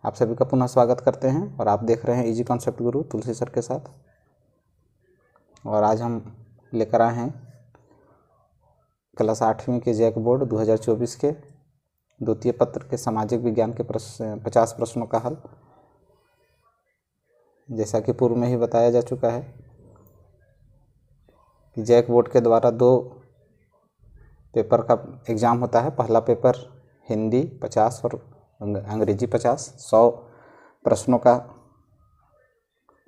आप सभी का पुनः स्वागत करते हैं और आप देख रहे हैं इजी कॉन्सेप्ट गुरु तुलसी सर के साथ। और आज हम लेकर आए हैं क्लास 8वीं के जैक बोर्ड 2024 के द्वितीय पत्र के सामाजिक विज्ञान के 50 प्रश्नों का हल। जैसा कि पूर्व में ही बताया जा चुका है कि जैक बोर्ड के द्वारा 2 पेपर का एग्ज़ाम होता है। पहला पेपर हिंदी 50 और अंग्रेजी 50, 100 प्रश्नों का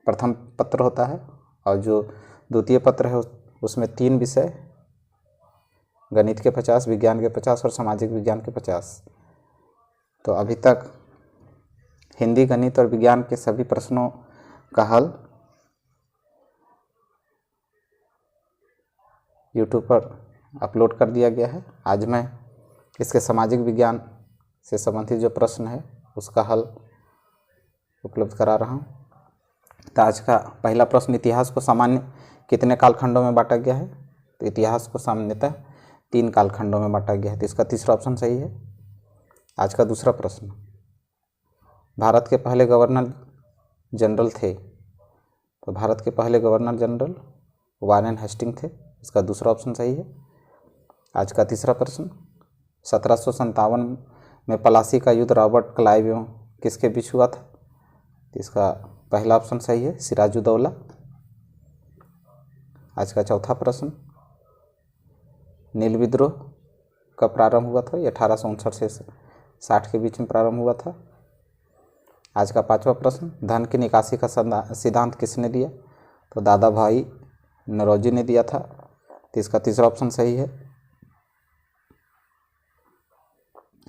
प्रथम पत्र होता है। और जो द्वितीय पत्र है उसमें 3 विषय, गणित के 50, विज्ञान के 50 और सामाजिक विज्ञान के 50। तो अभी तक हिंदी, गणित और विज्ञान के सभी प्रश्नों का हल यूट्यूब पर अपलोड कर दिया गया है। आज मैं इसके सामाजिक विज्ञान से संबंधित जो प्रश्न है उसका हल उपलब्ध करा रहा हूँ। तो आज का पहला प्रश्न, इतिहास को सामान्य कितने कालखंडों में बांटा गया है? तो इतिहास को सामान्यतः 3 कालखंडों में बांटा गया है, तो इसका तीसरा ऑप्शन सही है। आज का दूसरा प्रश्न, भारत के पहले गवर्नर जनरल थे? तो भारत के पहले गवर्नर जनरल वारेन हेस्टिंग थे, इसका दूसरा ऑप्शन सही है। आज का तीसरा प्रश्न, 1757 में पलासी का युद्ध रॉबर्ट क्लाइव एवं किसके बीच हुआ था? तो इसका पहला ऑप्शन सही है, सिराजुद्दौला। आज का चौथा प्रश्न, नील विद्रोह कब प्रारंभ हुआ था? ये 1859 से 60 के बीच में प्रारंभ हुआ था। आज का पांचवा प्रश्न, धन की निकासी का सिद्धांत किसने दिया? तो दादा भाई नौरोजी ने दिया था, तो इसका तीसरा ऑप्शन सही है।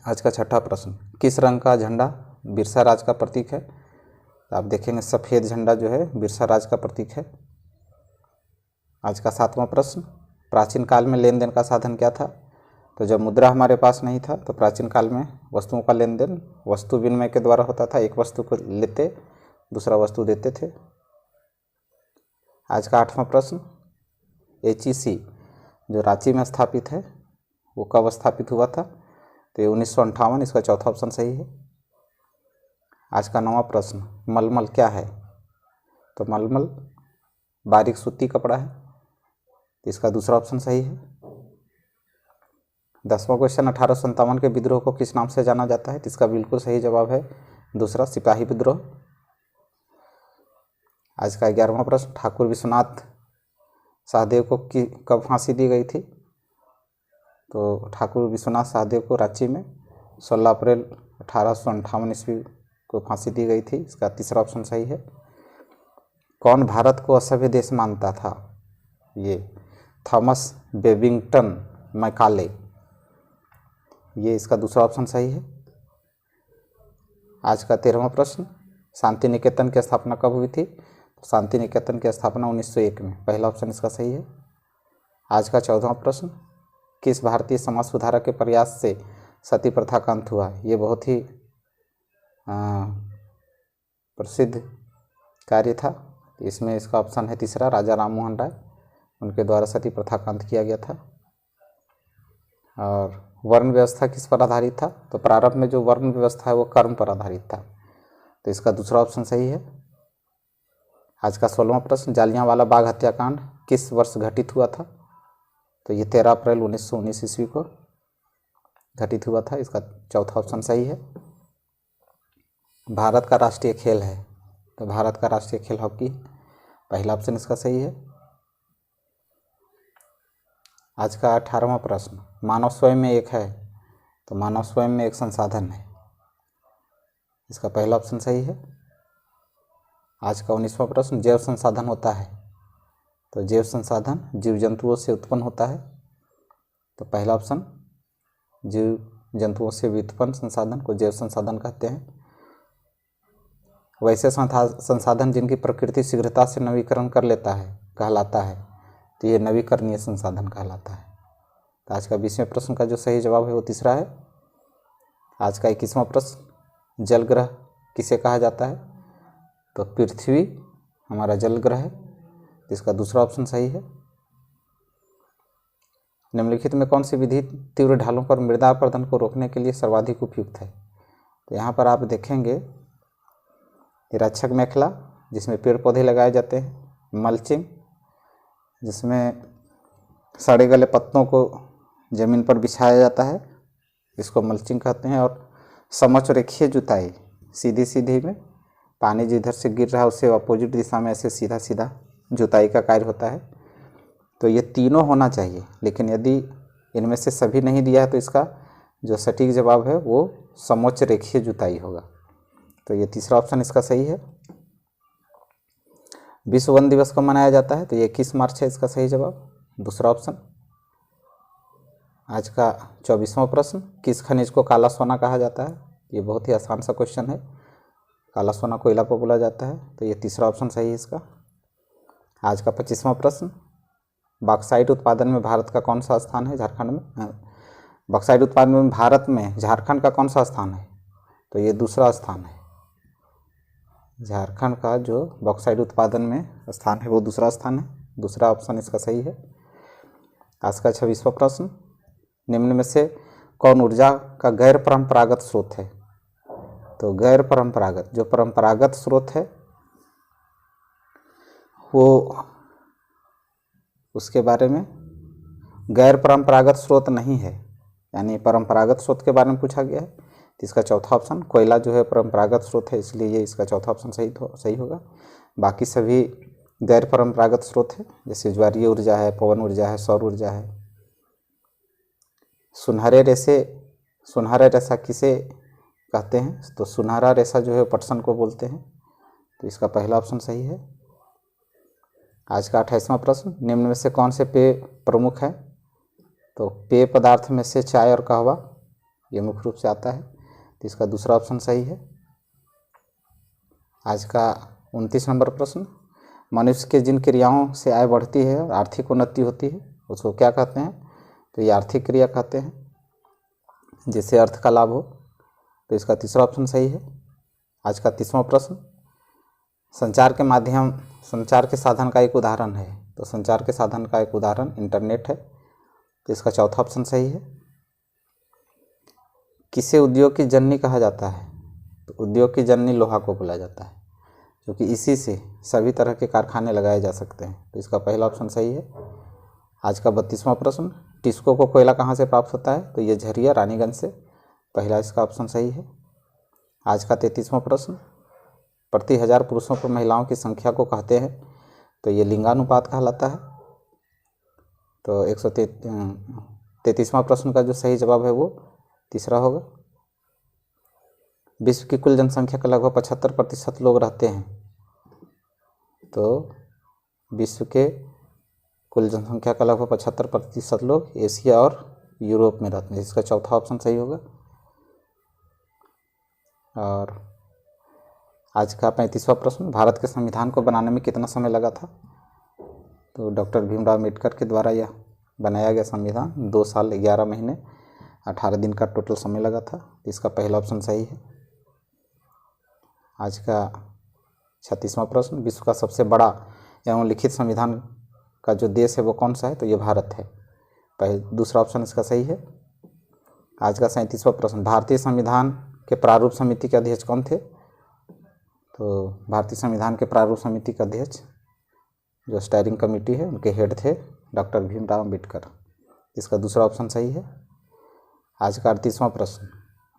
आज का छठा प्रश्न, किस रंग का झंडा बिरसा राज का प्रतीक है? तो आप देखेंगे सफ़ेद झंडा जो है बिरसा राज का प्रतीक है। आज का सातवां प्रश्न, प्राचीन काल में लेन देन का साधन क्या था? तो जब मुद्रा हमारे पास नहीं था तो प्राचीन काल में वस्तुओं का लेन देन वस्तु विनिमय के द्वारा होता था। एक वस्तु को लेते, दूसरा वस्तु देते थे। आज का आठवां प्रश्न, HEC जो रांची में स्थापित है वो कब स्थापित हुआ था? तो ये 1958, इसका चौथा ऑप्शन सही है। आज का 9वां प्रश्न, मलमल क्या है? तो मलमल बारीक सूती कपड़ा है, तो इसका दूसरा ऑप्शन सही है। 10वां क्वेश्चन, 1857 के विद्रोह को किस नाम से जाना जाता है? तो इसका बिल्कुल सही जवाब है दूसरा, सिपाही विद्रोह। आज का 11वां प्रश्न, ठाकुर विश्वनाथ सहदेव को कब फांसी दी गई थी? तो ठाकुर विश्वनाथ सहदेव को रांची में 16 अप्रैल 1858 ईस्वी को फांसी दी गई थी, इसका तीसरा ऑप्शन सही है। कौन भारत को असभ्य देश मानता था? ये थॉमस बेबिंगटन मैकाले, ये इसका दूसरा ऑप्शन सही है। आज का 13वां प्रश्न, शांति निकेतन की स्थापना कब हुई थी? तो शांति निकेतन की स्थापना 1901 में, पहला ऑप्शन इसका सही है। आज का 14वां प्रश्न, किस भारतीय समाज सुधारक के प्रयास से सती प्रथा का अंत हुआ? ये बहुत ही प्रसिद्ध कार्य था, इसमें इसका ऑप्शन है तीसरा, राजा राम मोहन राय, उनके द्वारा सती प्रथा का अंत किया गया था। और वर्ण व्यवस्था किस पर आधारित था? तो प्रारंभ में जो वर्ण व्यवस्था है वो कर्म पर आधारित था, तो इसका दूसरा ऑप्शन सही है। आज का 16वां प्रश्न, जालियांवाला बाग हत्याकांड किस वर्ष घटित हुआ था? तो ये 13 अप्रैल 1919 ईस्वी को घटित हुआ था, इसका चौथा ऑप्शन सही है। भारत का राष्ट्रीय खेल है? तो भारत का राष्ट्रीय खेल हॉकी, पहला ऑप्शन इसका सही है। आज का 18वां प्रश्न, मानव स्वयं में एक है? तो मानव स्वयं में एक संसाधन है, इसका पहला ऑप्शन सही है। आज का 19वां प्रश्न, जैव संसाधन होता है? तो जैव संसाधन जीव जंतुओं से उत्पन्न होता है, तो पहला ऑप्शन, जीव जंतुओं से व्युत्पन्न संसाधन को जैव संसाधन कहते हैं। वैसे संसाधन जिनकी प्रकृति शीघ्रता से नवीकरण कर लेता है कहलाता है, तो ये नवीकरणीय संसाधन कहलाता है। तो आज का 20वें प्रश्न का जो सही जवाब है वो तीसरा है। आज का 21वां प्रश्न, जल ग्रह किसे कहा जाता है? तो पृथ्वी हमारा जल ग्रह है, इसका दूसरा ऑप्शन सही है। निम्नलिखित में कौन सी विधि तीव्र ढालों पर मृदा अपरदन को रोकने के लिए सर्वाधिक उपयुक्त है? तो यहाँ पर आप देखेंगे निरक्षक मेखला जिसमें पेड़ पौधे लगाए जाते हैं। मल्चिंग जिसमें सड़े गले पत्तों को ज़मीन पर बिछाया जाता है, इसको मल्चिंग कहते हैं। और समोच्च रेखीय जुताई, सीधी सीधी में पानी जिधर से गिर रहा है उससे अपोजिट दिशा में ऐसे सीधा सीधा जुताई का कार्य होता है। तो ये तीनों होना चाहिए, लेकिन यदि इनमें से सभी नहीं दिया है तो इसका जो सटीक जवाब है वो समोच्च रेखीय जुताई होगा। तो ये तीसरा ऑप्शन इसका सही है। विश्व वन दिवस को मनाया जाता है, तो ये 21 मार्च है इसका सही जवाब, दूसरा ऑप्शन। आज का 24वां प्रश्न, किस खनिज को काला सोना कहा जाता है? ये बहुत ही आसान सा क्वेश्चन है। काला सोना कोयला को बोला जाता है, तो ये तीसरा ऑप्शन सही है इसका। आज का 25वां प्रश्न, बॉक्साइट उत्पादन में भारत का कौन सा स्थान है? झारखंड में बॉक्साइट उत्पादन में भारत में झारखंड का कौन सा स्थान है? तो ये दूसरा स्थान है। झारखंड का जो बॉक्साइट उत्पादन में स्थान है वो दूसरा स्थान है, दूसरा ऑप्शन इसका सही है। आज का 26वां प्रश्न, निम्न में से कौन ऊर्जा का गैर परंपरागत स्रोत है? तो गैर परंपरागत, जो परंपरागत स्रोत है वो उसके बारे में गैर परंपरागत स्रोत नहीं है, यानी परंपरागत स्रोत के बारे में पूछा गया है। तो इसका चौथा ऑप्शन, कोयला जो है परंपरागत स्रोत है, इसलिए ये इसका चौथा ऑप्शन सही होगा। बाकी सभी गैर परंपरागत स्रोत है, जैसे ज्वारीय ऊर्जा है, पवन ऊर्जा है, सौर ऊर्जा है। सुनहरे रेशा किसे कहते हैं? तो सुनहरा रेशा जो है पटसन को बोलते हैं, तो इसका पहला ऑप्शन सही है। आज का 28वां प्रश्न, निम्न में से कौन से पेय प्रमुख है? तो पेय पदार्थ में से चाय और कहवा ये मुख्य रूप से आता है, तो इसका दूसरा ऑप्शन सही है। आज का 29 नंबर प्रश्न, मनुष्य के जिन क्रियाओं से आय बढ़ती है और आर्थिक उन्नति होती है उसको क्या कहते हैं? तो ये आर्थिक क्रिया कहते हैं, जिससे अर्थ का लाभ हो, तो इसका तीसरा ऑप्शन सही है। आज का 30वां प्रश्न, संचार के साधन का एक उदाहरण है, तो संचार के साधन का एक उदाहरण इंटरनेट है, तो इसका चौथा ऑप्शन सही है। किसे उद्योग की जननी कहा जाता है? तो उद्योग की जननी लोहा को बोला जाता है, क्योंकि इसी से सभी तरह के कारखाने लगाए जा सकते हैं, तो इसका पहला ऑप्शन सही है। आज का 32वां प्रश्न, टिस्को को कोयला कहाँ से प्राप्त होता है? तो ये झरिया रानीगंज से, पहला इसका ऑप्शन सही है। आज का 33वां प्रश्न, प्रति 1000 पुरुषों पर महिलाओं की संख्या को कहते हैं? तो ये लिंगानुपात कहलाता है। तो 133वां प्रश्न का जो सही जवाब है वो तीसरा होगा। विश्व की कुल जनसंख्या का लगभग 75% लोग रहते हैं, तो विश्व के कुल जनसंख्या का लगभग 75% लोग एशिया और यूरोप में रहते हैं, इसका चौथा ऑप्शन सही होगा। और आज का 35वां प्रश्न, भारत के संविधान को बनाने में कितना समय लगा था? तो डॉक्टर भीमराव अम्बेडकर के द्वारा यह बनाया गया संविधान 2 साल 11 महीने 18 दिन का टोटल समय लगा था, इसका पहला ऑप्शन सही है। आज का 36वां प्रश्न, विश्व का सबसे बड़ा एवं लिखित संविधान का जो देश है वो कौन सा है? तो ये भारत है, दूसरा ऑप्शन इसका सही है। आज का 37वां प्रश्न, भारतीय संविधान के प्रारूप समिति के अध्यक्ष कौन थे? तो भारतीय संविधान के प्रारूप समिति के अध्यक्ष जो स्टीयरिंग कमेटी है उनके हेड थे डॉक्टर भीमराव अम्बेडकर, इसका दूसरा ऑप्शन सही है। आज का 38वां प्रश्न,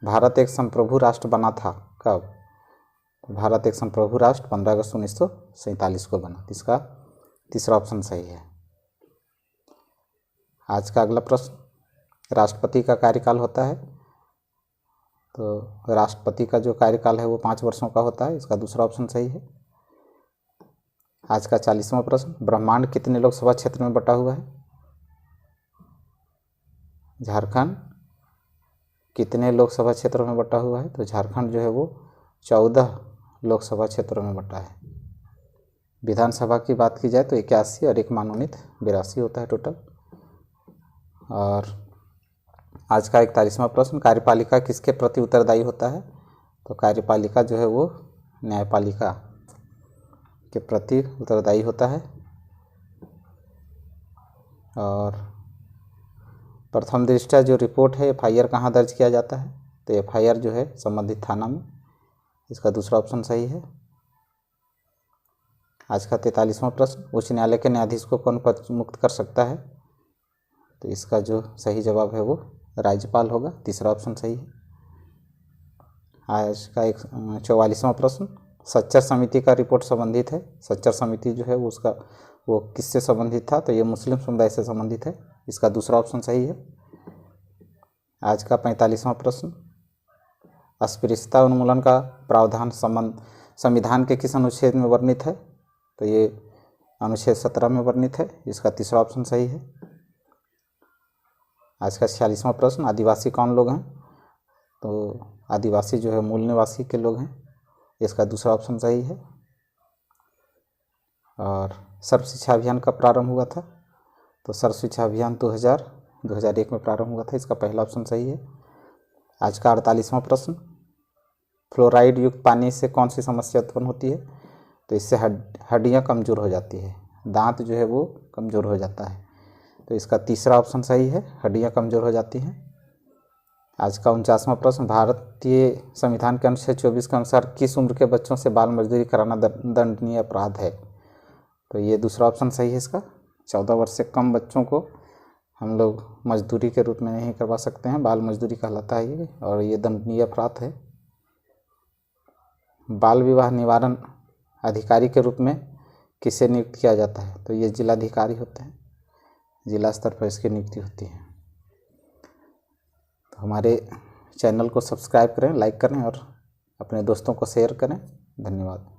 भारत एक संप्रभु राष्ट्र बना था कब? भारत एक संप्रभु राष्ट्र 15 अगस्त 1947 को बना, इसका तीसरा ऑप्शन सही है। आज का अगला प्रश्न, राष्ट्रपति का कार्यकाल होता है, तो राष्ट्रपति का जो कार्यकाल है वो 5 वर्षों का होता है, इसका दूसरा ऑप्शन सही है। आज का 40वां प्रश्न, ब्रह्मांड कितने लोकसभा क्षेत्र में बटा हुआ है? झारखंड कितने लोकसभा क्षेत्रों में बटा हुआ है? तो झारखंड जो है वो 14 लोकसभा क्षेत्रों में बटा है। विधानसभा की बात की जाए तो 81 और एक मनोनीत 82 होता है टोटल। और आज का 41वां प्रश्न, कार्यपालिका किसके प्रति उत्तरदायी होता है? तो कार्यपालिका जो है वो न्यायपालिका के प्रति उत्तरदायी होता है। और प्रथम दृष्टया जो रिपोर्ट है FIR कहाँ दर्ज किया जाता है? तो FIR जो है संबंधित थाना में, इसका दूसरा ऑप्शन सही है। आज का 43वां प्रश्न, उच्च न्यायालय के न्यायाधीश को कौन पद मुक्त कर सकता है? तो इसका जो सही जवाब है वो राज्यपाल होगा। तीसरा ऑप्शन सही है। आज का 44वां प्रश्न, सच्चर समिति का रिपोर्ट संबंधित है। सच्चर समिति जो है वो किससे संबंधित था? तो ये मुस्लिम समुदाय से संबंधित है। इसका दूसरा ऑप्शन सही है। आज का 45वां प्रश्न, अस्पृश्यता उन्मूलन का प्रावधान संविधान के किस अनुच्छेद में वर्णित है? तो ये अनुच्छेद 17 में वर्णित है। इसका तीसरा ऑप्शन सही है। आज का 46वां प्रश्न, आदिवासी कौन लोग हैं? तो आदिवासी जो है मूल निवासी के लोग हैं। इसका दूसरा ऑप्शन सही है। और सर्व शिक्षा अभियान कब प्रारंभ हुआ था? तो सर्व शिक्षा अभियान 2001 में प्रारंभ हुआ था। इसका पहला ऑप्शन सही है। आज का 48वां प्रश्न, फ्लोराइड युक्त पानी से कौन सी समस्या उत्पन्न होती है? तो इससे हड्डियाँ कमज़ोर हो जाती है, दांत जो है वो कमज़ोर हो जाता है। तो इसका तीसरा ऑप्शन सही है, हड्डियाँ कमज़ोर हो जाती हैं। आज का 49वां प्रश्न, भारतीय संविधान के अनुच्छेद 24 के अनुसार किस उम्र के बच्चों से बाल मजदूरी कराना दंडनीय अपराध है? तो ये दूसरा ऑप्शन सही है इसका। 14 वर्ष से कम बच्चों को हम लोग मजदूरी के रूप में नहीं करवा सकते हैं, बाल मजदूरी कहलाता है ये, और ये दंडनीय अपराध है। बाल विवाह निवारण अधिकारी के रूप में किसे नियुक्त किया जाता है? तो ये जिलाधिकारी होते हैं, जिला स्तर पर इसकी नियुक्ति होती है। तो हमारे चैनल को सब्सक्राइब करें, लाइक करें और अपने दोस्तों को शेयर करें। धन्यवाद।